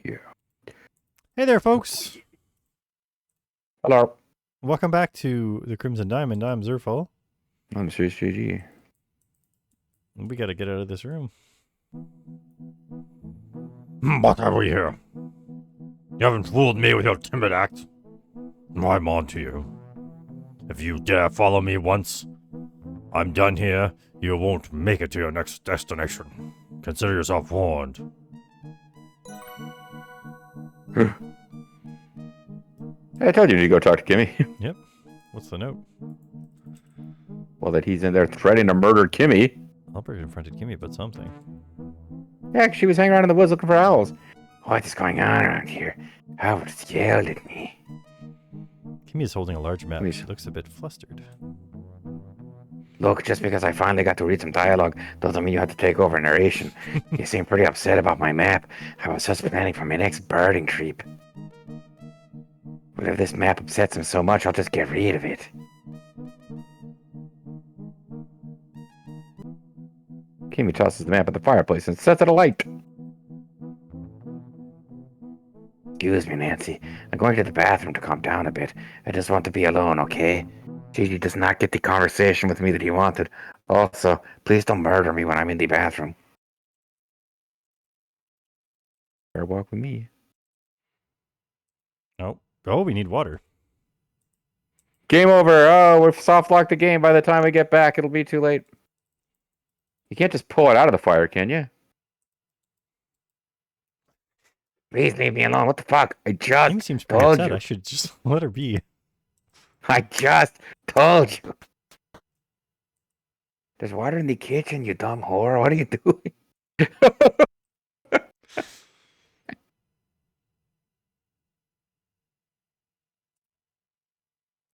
Yeah. Hey there, folks. Hello. Welcome back to the Crimson Diamond. I'm Zerfall. I'm MysteriousJG. We gotta get out of this room. What have we here? You haven't fooled me with your timid act. I'm on to you. If you dare follow me once, I'm done here. You won't make it to your next destination. Consider yourself warned. I told you to go talk to Kimmy. Yep. What's the note? Well, that he's in there threatening to murder Kimmy. Albert confronted Kimmy about something. Yeah, she was hanging around in the woods looking for owls. What is going on around here? Owls yelled at me. Kimmy is holding a large map. Please. She looks a bit flustered. Look, just because I finally got to read some dialogue doesn't mean you have to take over narration. You seem pretty upset about my map. I was just planning for my next birding trip. But if this map upsets him so much, I'll just get rid of it. Kimmy tosses the map at the fireplace and sets it alight. Excuse me, Nancy. I'm going to the bathroom to calm down a bit. I just want to be alone, okay? Gigi does not get the conversation with me that he wanted. Also, please don't murder me when I'm in the bathroom. Fair walk with me. Oh, we need water. Game over. Oh, we've soft locked the game. By the time we get back, it'll be too late. You can't just pull it out of the fire, can you? Please leave me alone. What the fuck? I just Kimmy seems pretty told upset. you. I should just let her be. I just told you. There's water in the kitchen, you dumb whore. What are you doing?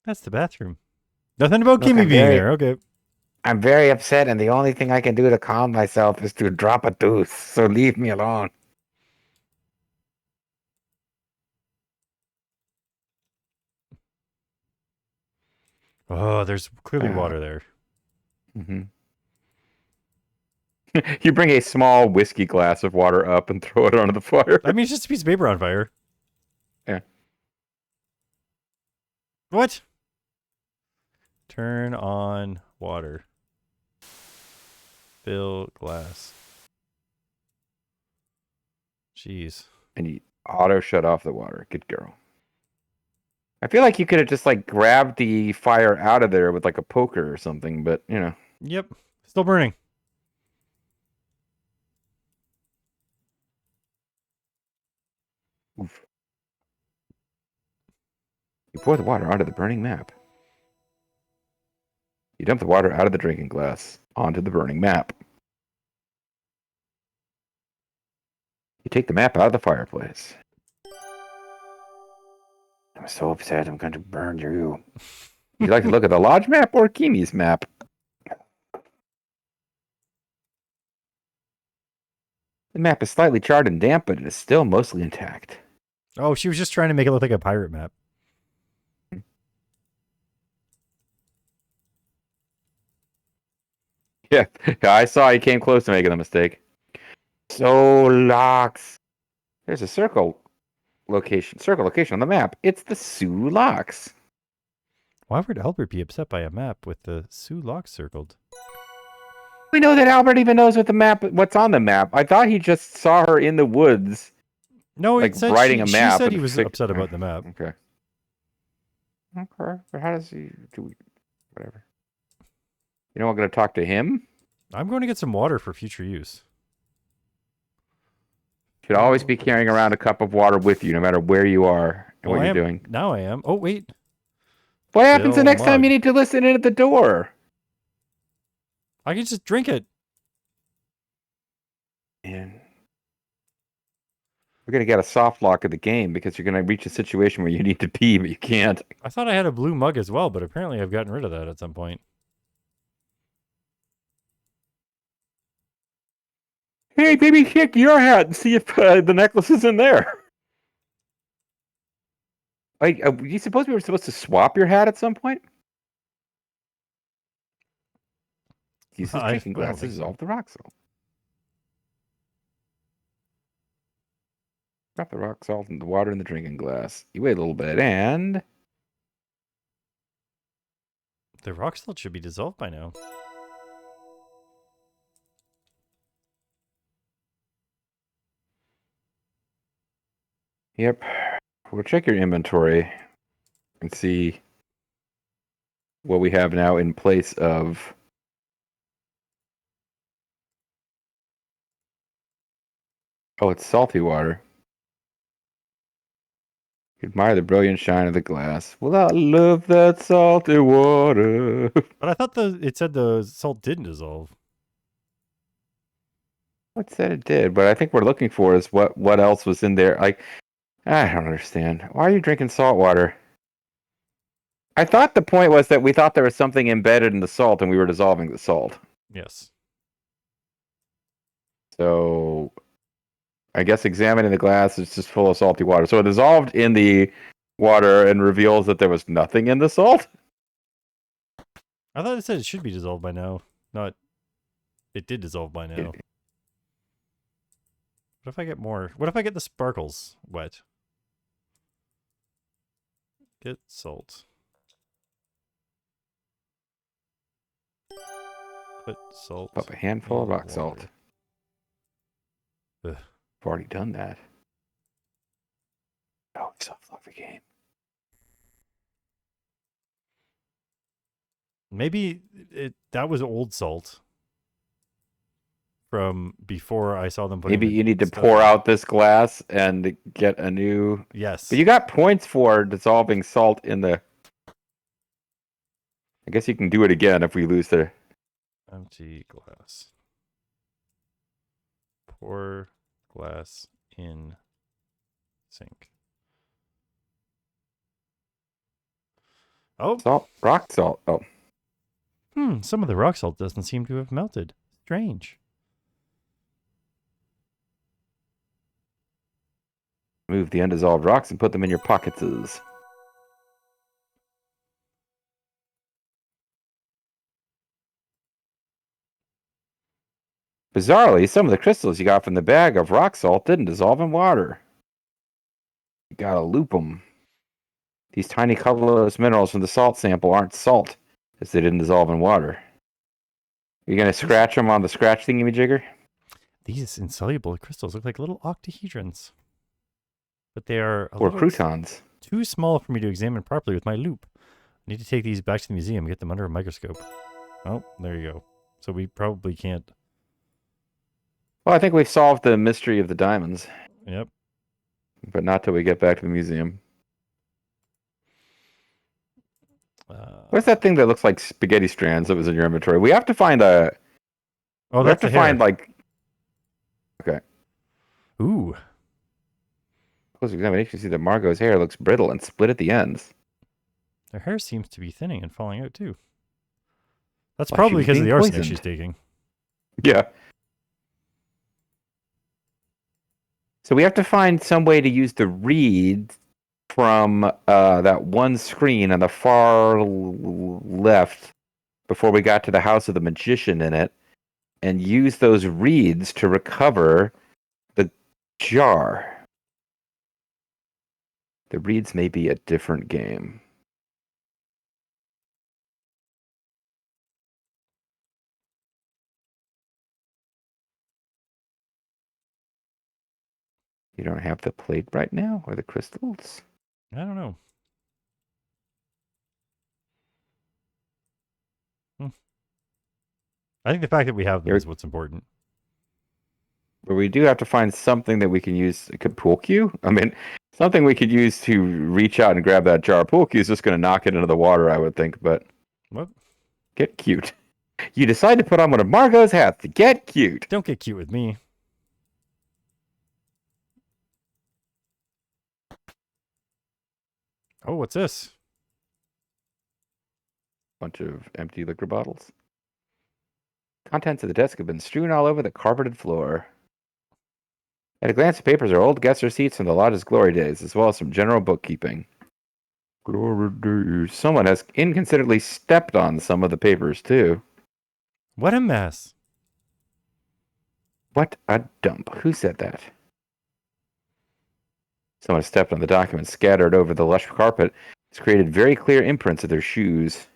That's the bathroom. Nothing about Look, Kimmy I'm being very- there. Okay. I'm very upset, and the only thing I can do to calm myself is to drop a deuce. So leave me alone. Oh, there's clearly water there. Mm-hmm. You bring a small whiskey glass of water up and throw it onto the fire. I mean, it's just a piece of paper on fire. Yeah. What? Turn on water. Fill glass. Jeez. And you auto shut off the water. Good girl. I feel like you could have just like grabbed the fire out of there with like a poker or something, but you know. Yep. Still burning. Oof. You pour the water onto the burning map. You dump the water out of the drinking glass onto the burning map. You take the map out of the fireplace. I'm so upset I'm going to burn you. Would you like to look at the lodge map or Kimi's map? The map is slightly charred and damp, but it is still mostly intact. Oh, she was just trying to make it look like a pirate map. Yeah, I saw he came close to making a mistake. So locks. There's a circle location on the map. It's the Sioux Locks. Why would Albert be upset by a map with the Sioux Locks circled? We know that Albert even knows what's on the map. I thought he just saw her in the woods. No, Like, it said writing a she map said and he was upset about the map. Okay. Okay. But how does he do? Whatever. You know, I'm going to talk to him. I'm going to get some water for future use. Should always be carrying around a cup of water with you, no matter where you are and what you're doing. Now I am. Oh, wait. What happens the Fill next time mug. you need to listen in at the door? I can just drink it. Man. We're going to get a soft lock of the game because you're going to reach a situation where you need to pee, but you can't. I thought I had a blue mug as well, but apparently I've gotten rid of that at some point. Hey, maybe check your hat and see if the necklace is in there. Like, you suppose we were supposed to swap your hat at some point? Use this I drinking glass to don't think so. dissolve the rock salt. Drop the rock salt in the water in the drinking glass. You wait a little bit, and The rock salt should be dissolved by now. yep. We'll check your inventory and see what we have now in place of. Oh, it's salty water. Admire the brilliant shine of the glass. Well, I love that salty water. But I thought it said the salt didn't dissolve. What said it did? But I think we're looking for is what else was in there. Like, I don't understand. Why are you drinking salt water? I thought the point was that we thought there was something embedded in the salt and we were dissolving the salt. Yes. So I guess examining the glass is just full of salty water. So it dissolved in the water and reveals that there was nothing in the salt. I thought it said it should be dissolved by now. Not, it did dissolve by now. What if I get more? What if I get the sparkles wet? Get salt. Put salt. Up a handful of in rock salt. water. Ugh. I've already done that. Oh, soft lock the game. Maybe that was old salt from before I saw them put. Maybe you need to pour out this glass and get a new. Yes. But you got points for dissolving salt in the. I guess you can do it again if we lose the. Empty glass. Pour glass in sink. Oh. Salt. Rock salt. Oh. Some of the rock salt doesn't seem to have melted. Strange. Move the undissolved rocks and put them in your pockets. Bizarrely, some of the crystals you got from the bag of rock salt didn't dissolve in water. You gotta loop them. These tiny colorless minerals from the salt sample aren't salt, as they didn't dissolve in water. You're gonna scratch them on the scratch thingy-majigger? These insoluble crystals look like little octahedrons. But they are Or croutons. Too small for me to examine properly with my loupe. I need to take these back to the museum and get them under a microscope. Oh, there you go. So we probably can't. Well, I think we've solved the mystery of the diamonds. Yep. But not till we get back to the museum. What's that thing that looks like spaghetti strands that was in your inventory? We have to find a. Oh, we that's have to find like. Okay. Ooh. Close examination, see that Margot's hair looks brittle and split at the ends. Her hair seems to be thinning and falling out too. That's Like probably because of the arsenic poisoned. she's taking. Yeah. So we have to find some way to use the reeds from that one screen on the far left before we got to the house of the magician in it, and use those reeds to recover the jar. The reeds may be a different game. You don't have the plate right now, or the crystals? I don't know. I think the fact that we have them is what's important. But we do have to find something that we can use. Could pool cue? I mean, something we could use to reach out and grab that jar. Pool cue is just going to knock it into the water, I would think. But What? Get cute. You decide to put on one of Margot's hats to get cute. Don't get cute with me. Oh, what's this? Bunch of empty liquor bottles. Contents of the desk have been strewn all over the carpeted floor. At a glance, the papers are old guest receipts from the lodge's glory days, as well as some general bookkeeping. Glory days. Someone has inconsiderately stepped on some of the papers, too. What a mess. What a dump. Who said that? Someone stepped on the document scattered over the lush carpet. It's created very clear imprints of their shoes.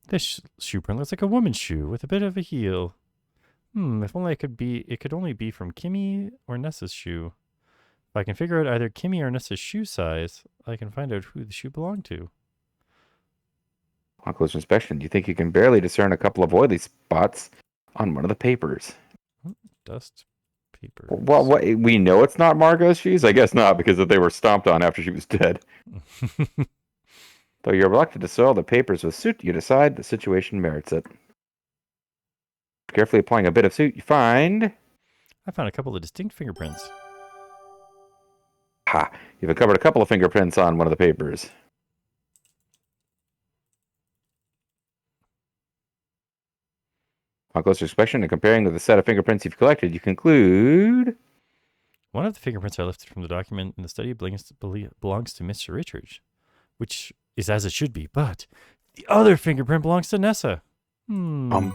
This shoe print looks like a woman's shoe with a bit of a heel. If only it could only be from Kimmy or Nessa's shoe. If I can figure out either Kimmy or Nessa's shoe size, I can find out who the shoe belonged to. On close inspection, you think you can barely discern a couple of oily spots on one of the papers. Dust paper. Well, what, we know it's not Margot's shoes? I guess not, because they were stomped on after she was dead. Though you're reluctant to soil the papers with soot, you decide the situation merits it. Carefully applying a bit of soot, you find... I found a couple of distinct fingerprints. Ha! You've uncovered a couple of fingerprints on one of the papers. On closer inspection and comparing with the set of fingerprints you've collected, you conclude... One of the fingerprints I lifted from the document in the study belongs to Mr. Richards, which is as it should be, but the other fingerprint belongs to Nessa. Bum.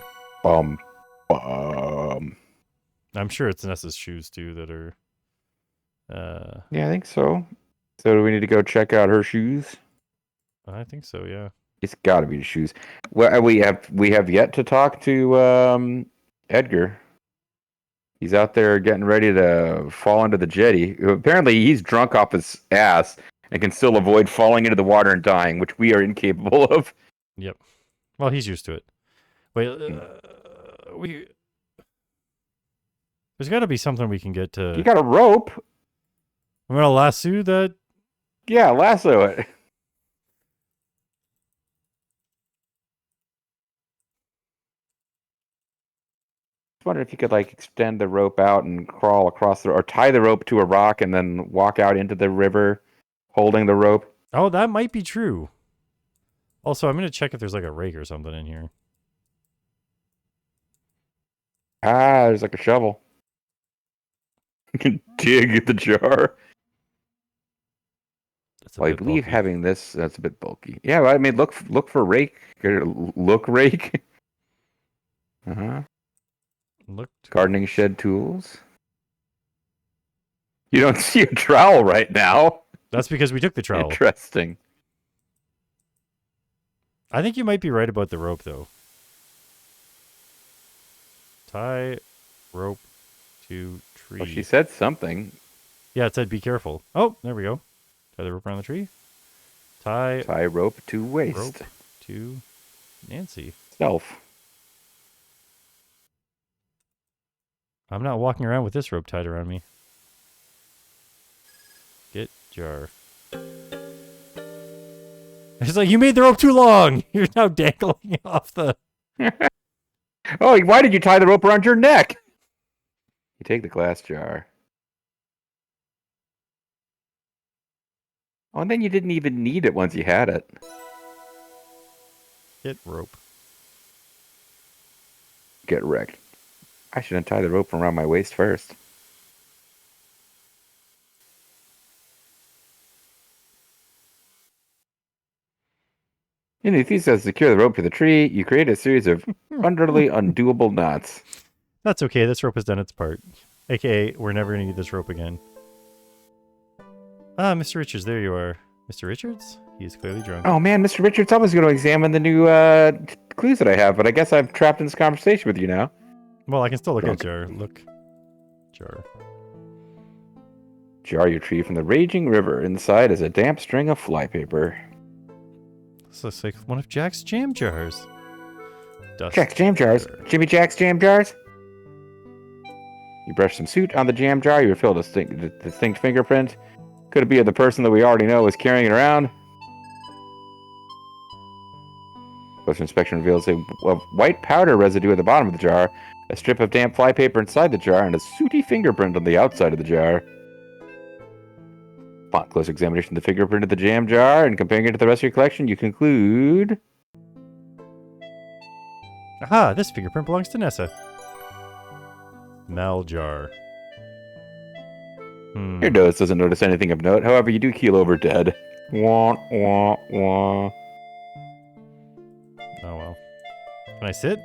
I'm sure it's Nessa's shoes, too, that are... Yeah, I think so. So do we need to go check out her shoes? I think so, yeah. It's got to be the shoes. Well, we have yet to talk to Edgar. He's out there getting ready to fall into the jetty. Apparently, he's drunk off his ass and can still avoid falling into the water and dying, which we are incapable of. Yep. Well, he's used to it. Wait, there's got to be something we can get to... You got a rope. I'm going to lasso that... Yeah, lasso it. I wonder if you could like extend the rope out and crawl across or tie the rope to a rock and then walk out into the river holding the rope. Oh, that might be true. Also, I'm going to check if there's like a rake or something in here. Ah, there's like a shovel. You can dig at the jar. Well, I believe bulky. having this, that's a bit bulky. Yeah, well, I mean, look for rake. Look rake. Uh-huh. Look. Gardening shed tools. You don't see a trowel right now. That's because we took the trowel. Interesting. I think you might be right about the rope, though. Tie rope to tree. Well, she said something. Yeah, it said be careful. Oh, there we go. Tie the rope around the tree. Tie rope to waist. rope to Nancy. Self. I'm not walking around with this rope tied around me. Get jar. It's like, you made the rope too long. You're now dangling off the... Oh, why did you tie the rope around your neck? You take the glass jar. Oh, and then you didn't even need it once you had it. Get rope. Get wrecked. I should untie the rope around my waist first. In the thesis to secure the rope to the tree, you create a series of utterly undoable knots. That's okay. This rope has done its part. AKA, we're never going to need this rope again. Ah, Mr. Richards, there you are. Mr. Richards? He is clearly drunk. Oh man, Mr. Richards, I was going to examine the new clues that I have, but I guess I'm trapped in this conversation with you now. Well, I can still look Drunk. at jar. Look. Jar. Jar your tree from the raging river. Inside is a damp string of flypaper. This looks like one of Jack's jam jars. Dust Jack's jam jars? jar. Jimmy Jack's jam jars? You brush some soot on the jam jar. You reveal a distinct fingerprint. Could it be of the person that we already know is carrying it around? Closer inspection reveals a white powder residue at the bottom of the jar, a strip of damp flypaper inside the jar, and a sooty fingerprint on the outside of the jar. Upon close examination of the fingerprint of the jam jar and comparing it to the rest of your collection, you conclude... Aha, this fingerprint belongs to Nessa. Mal jar. Your nose doesn't notice anything of note, however, you do keel over dead. Wah, wah, wah. Oh well. Can I sit?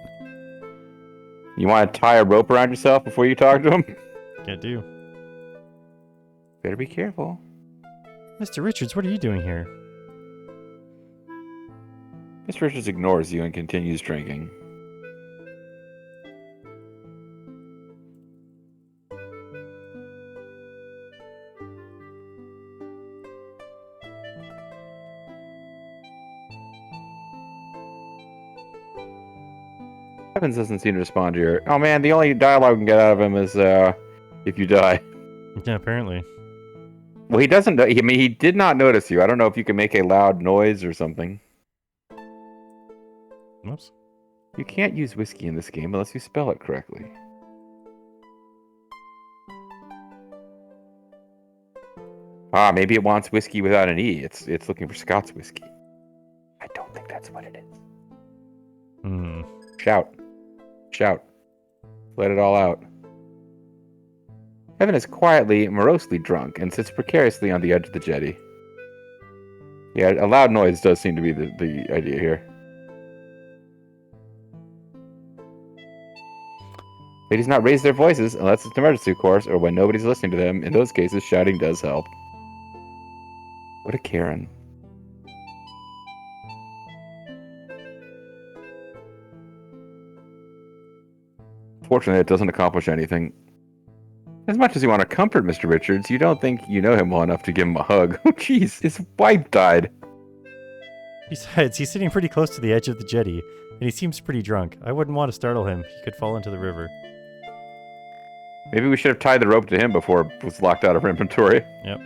You want to tie a rope around yourself before you talk to him? Can't do. Better be careful. Mr. Richards, what are you doing here? Mr. Richards ignores you and continues drinking. Evans doesn't seem to respond to your... Oh man, the only dialogue we can get out of him is if you die. Yeah, apparently. Well, he doesn't... I mean, he did not notice you. I don't know if you can make a loud noise or something. Oops. You can't use whiskey in this game unless you spell it correctly. Ah, maybe it wants whiskey without an E. It's looking for Scots whiskey. I don't think that's what it is. Hmm. Shout. Shout. Let it all out. Evan is quietly, morosely drunk and sits precariously on the edge of the jetty. Yeah, a loud noise does seem to be the idea here. Ladies not raise their voices unless it's an emergency, of course, or when nobody's listening to them. In those cases, shouting does help. What a Karen. Fortunately, it doesn't accomplish anything. As much as you want to comfort Mr. Richards, you don't think you know him well enough to give him a hug. Oh, jeez, his wife died. Besides, he's sitting pretty close to the edge of the jetty, and he seems pretty drunk. I wouldn't want to startle him. He could fall into the river. Maybe we should have tied the rope to him before it was locked out of our inventory. Yep.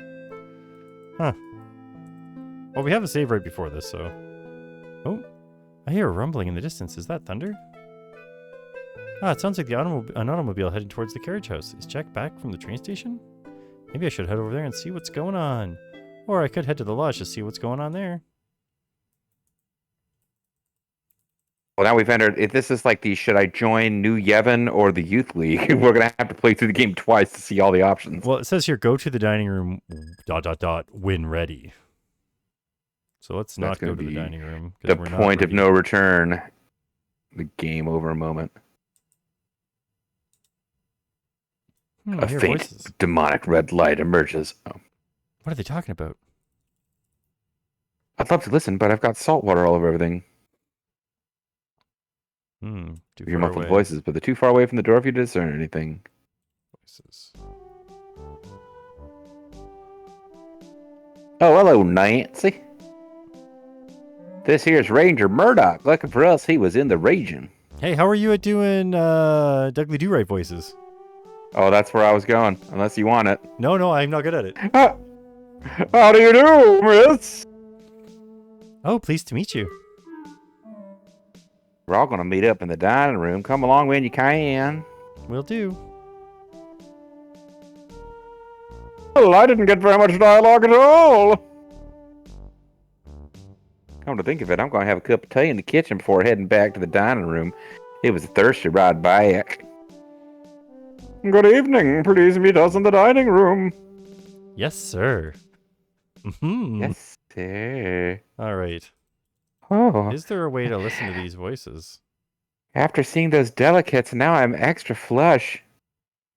Huh. Well, we have a save right before this, so... Oh, I hear a rumbling in the distance. Is that thunder? Ah, it sounds like an automobile heading towards the carriage house. Is Jack back from the train station? Maybe I should head over there and see what's going on. Or I could head to the lodge to see what's going on there. Well, now we've entered... If this is like the should I join New Yevon or the Youth League, we're going to have to play through the game twice to see all the options. Well, it says here, go to the dining room, ... when ready. So let's not go to the dining room. The point of no return. The game over moment. A faint, demonic red light emerges. Oh. What are they talking about? I'd love to listen, but I've got salt water all over everything. Too Your far muffled away. voices, but they're too far away from the door if you discern anything. Voices. Oh, hello, Nancy. This here's Ranger Murdoch. Looking for us, he was in the region. Hey, how are you at doing Dudley Do-Right voices? Oh, that's where I was going, unless you want it. No, I'm not good at it. How do you do, miss? Oh, pleased to meet you. We're all going to meet up in the dining room. Come along when you can. Will do. Well, I didn't get very much dialogue at all. Come to think of it, I'm going to have a cup of tea in the kitchen before heading back to the dining room. It was a thirsty ride back. Good evening. Please meet us in the dining room. Yes, sir. Yes, sir. All right. Oh. Is there a way to listen to these voices? After seeing those delicates, now I'm extra flush.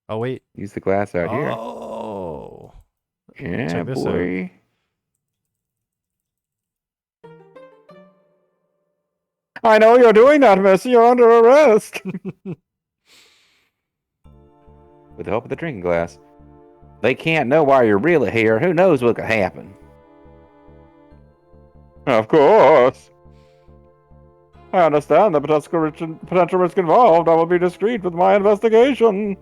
Oh, wait. Use the glass out here. Oh. Yeah, Check this boy. I know you're doing that, miss. You're under arrest. With the help of the drinking glass. They can't know why you're really here. Who knows what could happen? Of course. I understand the potential risk involved. I will be discreet with my investigation.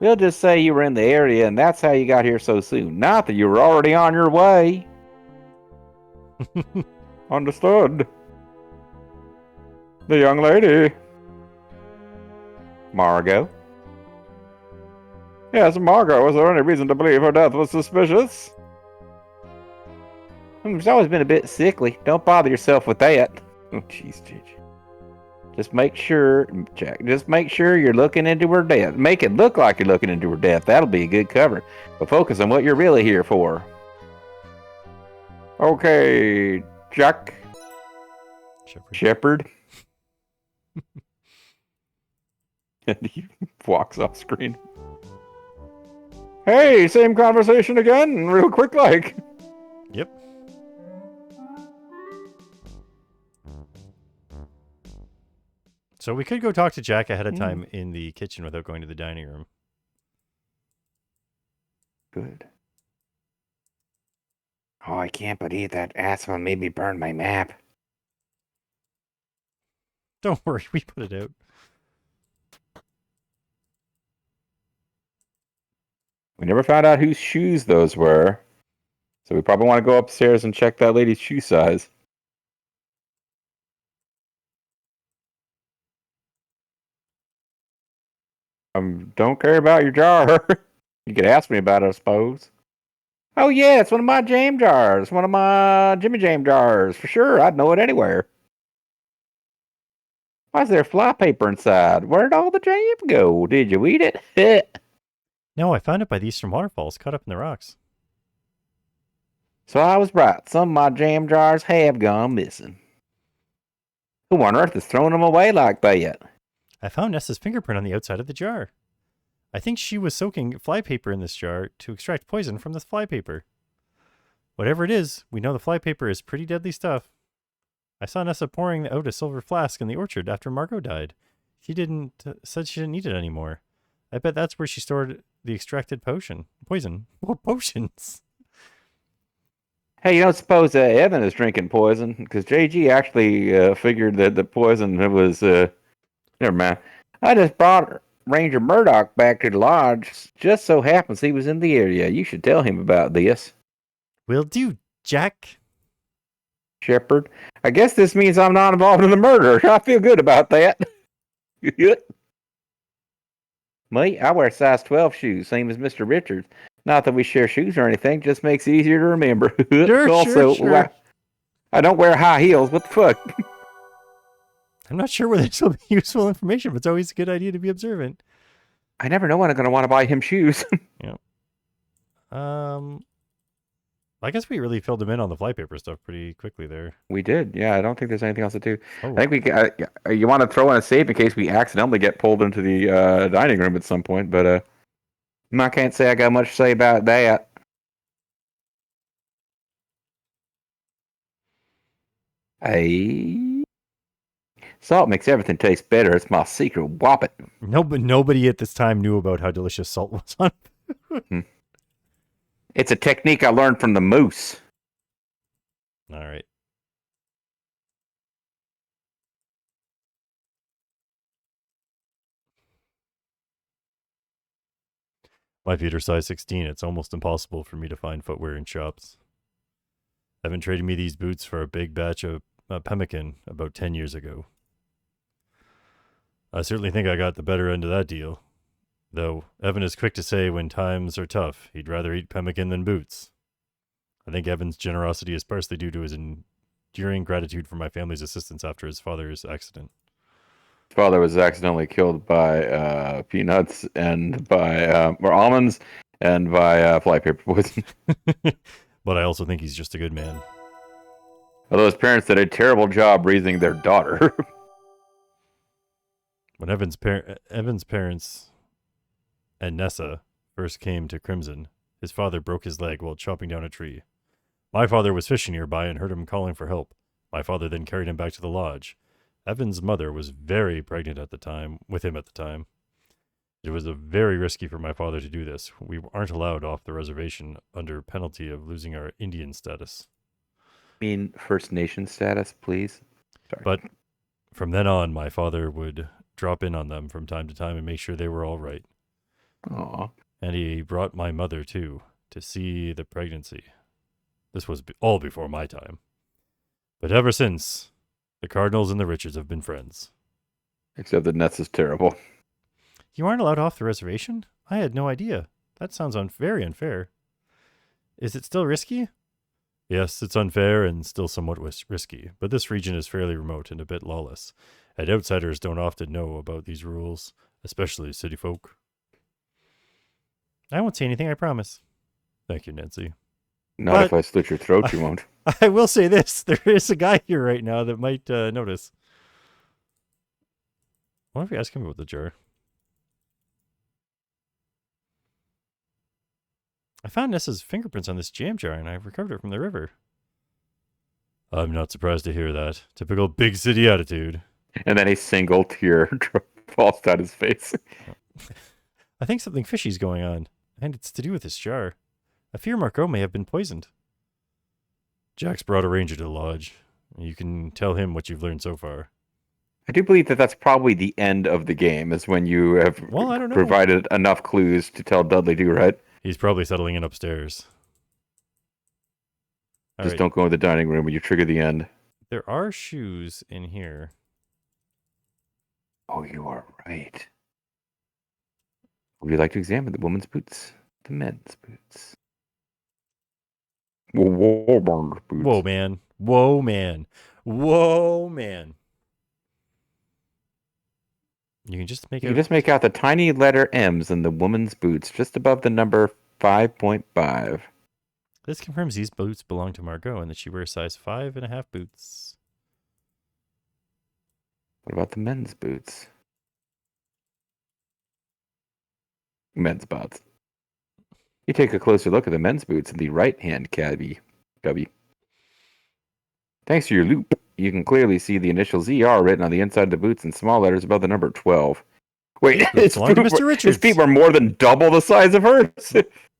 We'll just say you were in the area and that's how you got here so soon. Not that you were already on your way. Understood. The young lady. Margot? Yes, Margot. Was there any reason to believe her death was suspicious? She's always been a bit sickly. Don't bother yourself with that. Oh, jeez, Gigi. Just make sure, Jack. Just make sure you're looking into her death. Make it look like you're looking into her death. That'll be a good cover. But focus on what you're really here for. Okay, Jack. Shepherd. And he walks off screen. Hey, same conversation again, real quick like. Yep. So we could go talk to Jack ahead of time in the kitchen without going to the dining room. Good. Oh, I can't believe that asshole made me burn my map. Don't worry, we put it out. We never found out whose shoes those were. So we probably want to go upstairs and check that lady's shoe size. Don't care about your jar. You could ask me about it, I suppose. Oh yeah, it's one of my jam jars. One of my Jimmy Jam jars. For sure, I'd know it anywhere. Why is there fly paper inside? Where'd all the jam go? Did you eat it? No, I found it by the eastern waterfalls, cut up in the rocks. So I was right. Some of my jam jars have gone missing. Who on earth is throwing them away like that? I found Nessa's fingerprint on the outside of the jar. I think she was soaking flypaper in this jar to extract poison from the flypaper. Whatever it is, we know the flypaper is pretty deadly stuff. I saw Nessa pouring out a silver flask in the orchard after Margot died. She said she didn't need it anymore. I bet that's where she stored the extracted poison. What potions? Hey, you don't suppose Evan is drinking poison? Because JG actually figured that the poison was... never mind. I just brought Ranger Murdoch back to the lodge. Just so happens he was in the area. You should tell him about this. Will do, Jack. Shepard. I guess this means I'm not involved in the murder. I feel good about that. Me, I wear size 12 shoes, same as Mr. Richards. Not that we share shoes or anything, just makes it easier to remember. Sure. I don't wear high heels. What the fuck? I'm not sure whether this will be useful information, but it's always a good idea to be observant. I never know when I'm going to want to buy him shoes. Yeah. I guess we really filled him in on the flypaper stuff pretty quickly there. We did. Yeah, I don't think there's anything else to do. Oh. I think we can, you want to throw in a save in case we accidentally get pulled into the dining room at some point, but I can't say I got much to say about that. Salt makes everything taste better. It's my secret whoppet. Nobody at this time knew about how delicious salt was on food. It's a technique I learned from the moose. All right. My feet are size 16. It's almost impossible for me to find footwear in shops. Evan traded me these boots for a big batch of pemmican about 10 years ago. I certainly think I got the better end of that deal. Though Evan is quick to say when times are tough, he'd rather eat pemmican than boots. I think Evan's generosity is partially due to his enduring gratitude for my family's assistance after his father's accident. His father was accidentally killed by peanuts and by or almonds and by flypaper poison. But I also think he's just a good man. Although his parents did a terrible job raising their daughter. When Evan's parents and Nessa first came to Crimson, his father broke his leg while chopping down a tree. My father was fishing nearby and heard him calling for help. My father then carried him back to the lodge. Evan's mother was very pregnant with him at the time. It was very risky for my father to do this. We aren't allowed off the reservation under penalty of losing our Indian status. mean First Nation status, please? Sorry. But from then on, my father would drop in on them from time to time and make sure they were all right. Aww. And he brought my mother, too, to see the pregnancy. This was all before my time. But ever since, the Cardinals and the Richards have been friends. Except that Nets is terrible. You aren't allowed off the reservation? I had no idea. That sounds very unfair. Is it still risky? Yes, it's unfair and still somewhat risky, but this region is fairly remote and a bit lawless, and outsiders don't often know about these rules, especially city folk. I won't say anything, I promise. Thank you, Nancy. Not if I slit your throat, you won't. I will say this. There is a guy here right now that might notice. Why don't we ask him about the jar? I found Nessa's fingerprints on this jam jar, and I recovered it from the river. I'm not surprised to hear that. Typical big city attitude. And then a single tear falls down his face. I think something fishy's going on, and it's to do with this jar. I fear Margot may have been poisoned. Jack's brought a ranger to the lodge. You can tell him what you've learned so far. I do believe that that's probably the end of the game, is when you have Well, I don't know. provided enough clues to tell Dudley to, right? He's probably settling in upstairs. All Just right. don't go in the dining room when you trigger the end. There are shoes in here. Oh, you are right. Would you like to examine the woman's boots? The men's boots. Whoa, boots. Whoa, man. Whoa, man. Whoa, man. You can just make You it. can just make out the tiny letter M's in the woman's boots, just above the number 5.5. This confirms these boots belong to Margot and that she wears size 5.5 boots. What about the men's boots? Men's bots. You take a closer look at the men's boots in the right-hand cubby. Thanks to your loop, you can clearly see the initial ZR written on the inside of the boots in small letters above the number 12. Wait, Those belong to Mr. Richards. His feet were more than double the size of hers.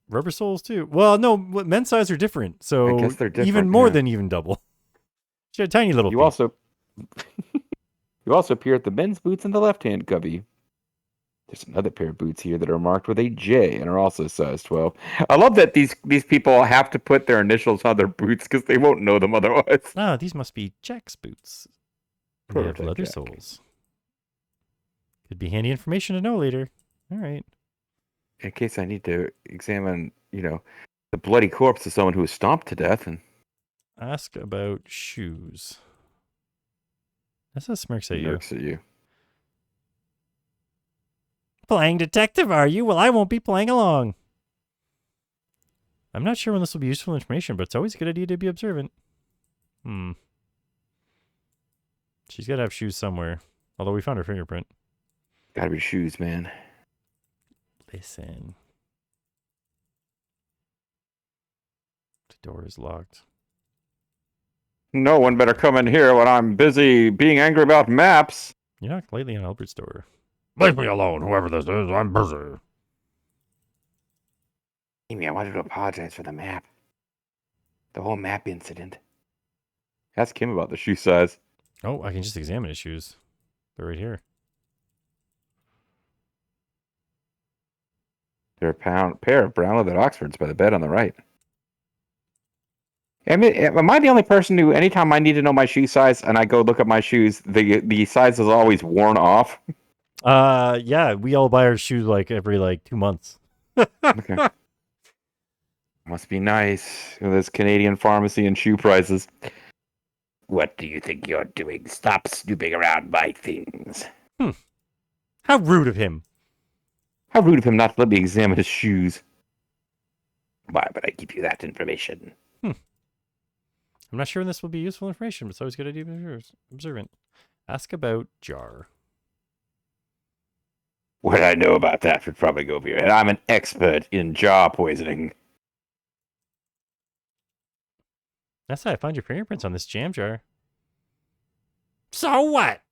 Rubber soles, too. Well, no, men's size are different. So I guess they're different, even more yeah. than even double. She had tiny little You feet. also appear at the men's boots in the left-hand cubby. There's another pair of boots here that are marked with a J and are also size 12. I love that these people have to put their initials on their boots because they won't know them otherwise. Ah, these must be Jack's boots. They have Prototype leather Jack. soles. Could be handy information to know later. All right. In case I need to examine, the bloody corpse of someone who was stomped to death. And Ask about shoes. That's a smirks at you. looks at you. Playing detective, are you? Well, I won't be playing along. I'm not sure when this will be useful information, but it's always a good idea to be observant. She's got to have shoes somewhere. Although we found her fingerprint. Gotta be shoes, man. Listen. The door is locked. No one better come in here when I'm busy being angry about maps. You knocked lately on Albert's door. Leave me alone, whoever this is. I'm busy. Amy, I wanted to apologize for the map. The whole map incident. Ask him about the shoe size. Oh, I can just examine his shoes. They're right here. They're a pair of brown leather Oxfords by the bed on the right. I mean, am I the only person who, anytime I need to know my shoe size and I go look at my shoes, the size is always worn off? Yeah, we all buy our shoes every 2 months. Okay. Must be nice with this Canadian pharmacy and shoe prices. What do you think you're doing? Stop snooping around my things. How rude of him. How rude of him not to let me examine his shoes. Why would I give you that information? I'm not sure when this will be useful information, but it's always a good idea to be observant. Ask about jar. What I know about that would probably go over your head. I'm an expert in jaw poisoning. That's how I found your fingerprints on this jam jar. So what?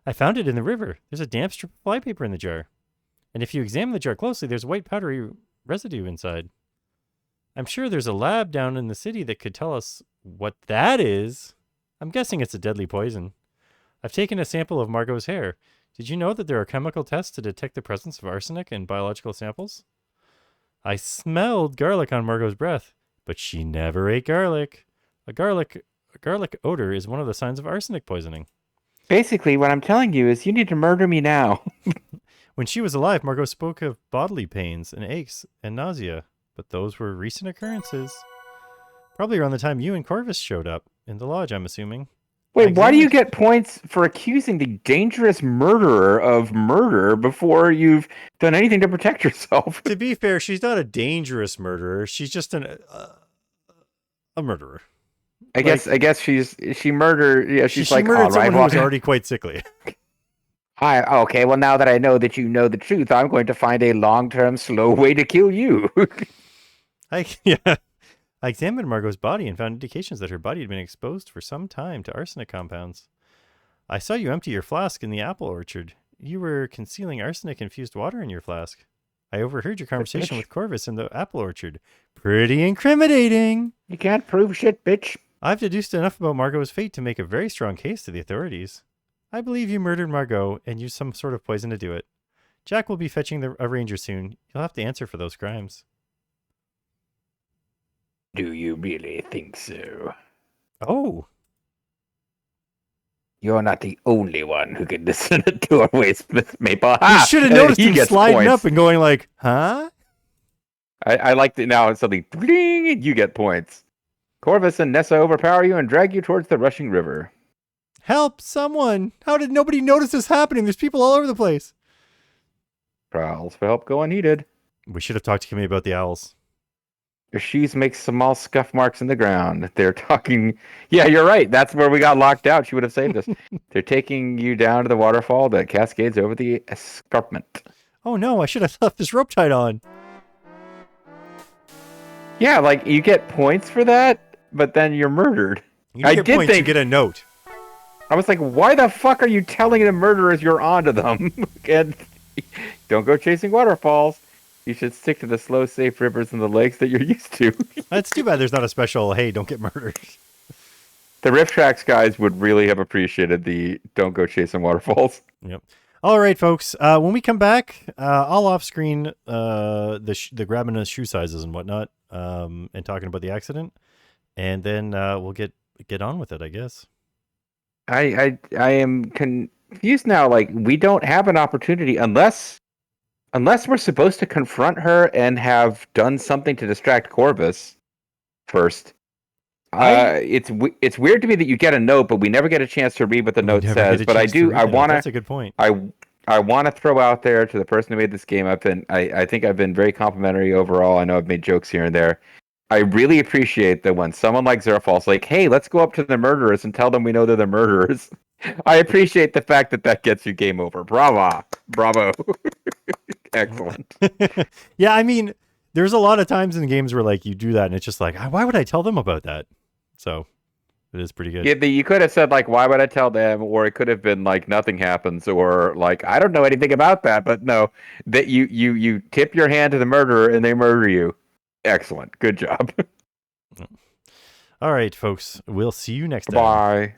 I found it in the river. There's a damp strip of flypaper in the jar. And if you examine the jar closely, there's white powdery residue inside. I'm sure there's a lab down in the city that could tell us what that is. I'm guessing it's a deadly poison. I've taken a sample of Margot's hair. Did you know that there are chemical tests to detect the presence of arsenic in biological samples? I smelled garlic on Margot's breath, but she never ate garlic. A garlic odor is one of the signs of arsenic poisoning. Basically, what I'm telling you is you need to murder me now. When she was alive, Margot spoke of bodily pains and aches and nausea, but those were recent occurrences. Probably around the time you and Corvus showed up in the lodge, I'm assuming. Wait, why do you get points for accusing the dangerous murderer of murder before you've done anything to protect yourself? To be fair, she's not a dangerous murderer. She's just a murderer. I guess she murdered. Yeah, she's she like, murdered all right, someone who well, was already quite sickly. hi. Okay, well, now that I know that you know the truth, I'm going to find a long-term, slow way to kill you. Yeah. I examined Margot's body and found indications that her body had been exposed for some time to arsenic compounds. I saw you empty your flask in the apple orchard. You were concealing arsenic-infused water in your flask. I overheard your conversation with Corvus in the apple orchard. Pretty incriminating. You can't prove shit, bitch. I've deduced enough about Margot's fate to make a very strong case to the authorities. I believe you murdered Margot and used some sort of poison to do it. Jack will be fetching a ranger soon. You'll have to answer for those crimes. Do you really think so? Oh. You're not the only one who can listen to doorways with Maple. You should have noticed him sliding points. up and going like, huh? I like that now it's something bling, and you get points. Corvus and Nessa overpower you and drag you towards the rushing river. Help someone. How did nobody notice this happening? There's people all over the place. Prowls for help go unheeded. We should have talked to Kimmy about the owls. Your shoes make small scuff marks in the ground. They're talking... Yeah, you're right. That's where we got locked out. She would have saved us. They're taking you down to the waterfall that cascades over the escarpment. Oh no, I should have left this rope tied on. Yeah, like, you get points for that, but then you're murdered. You get points, you get a note. I was like, why the fuck are you telling the murderers you're onto them? And don't go chasing waterfalls. You should stick to the slow, safe rivers and the lakes that you're used to. That's too bad there's not a special, hey, don't get murdered. The Rift Tracks guys would really have appreciated the don't go chasing waterfalls. Yep. All right, folks. When we come back, I'll off-screen the grabbing of shoe sizes and whatnot, and talking about the accident, and then we'll get on with it, I guess. I am confused now. Like, we don't have an opportunity unless we're supposed to confront her and have done something to distract Corvus first. It's weird to me that you get a note, but we never get a chance to read what the note says. But I want to. That's a good point. I want to throw out there to the person who made this game. I think I've been very complimentary overall. I know I've made jokes here and there. I really appreciate that when someone like Zerfall's like, "Hey, let's go up to the murderers and tell them we know they're the murderers." I appreciate the fact that gets you game over. Bravo. Excellent. Yeah, I mean, there's a lot of times in games where like you do that and it's just like, why would I tell them about that? So it is pretty good. Yeah, you could have said like, why would I tell them? Or it could have been like, nothing happens, or like, I don't know anything about that. But no, that you tip your hand to the murderer and they murder you. Excellent. Good job. All right, folks. We'll see you next time. Bye.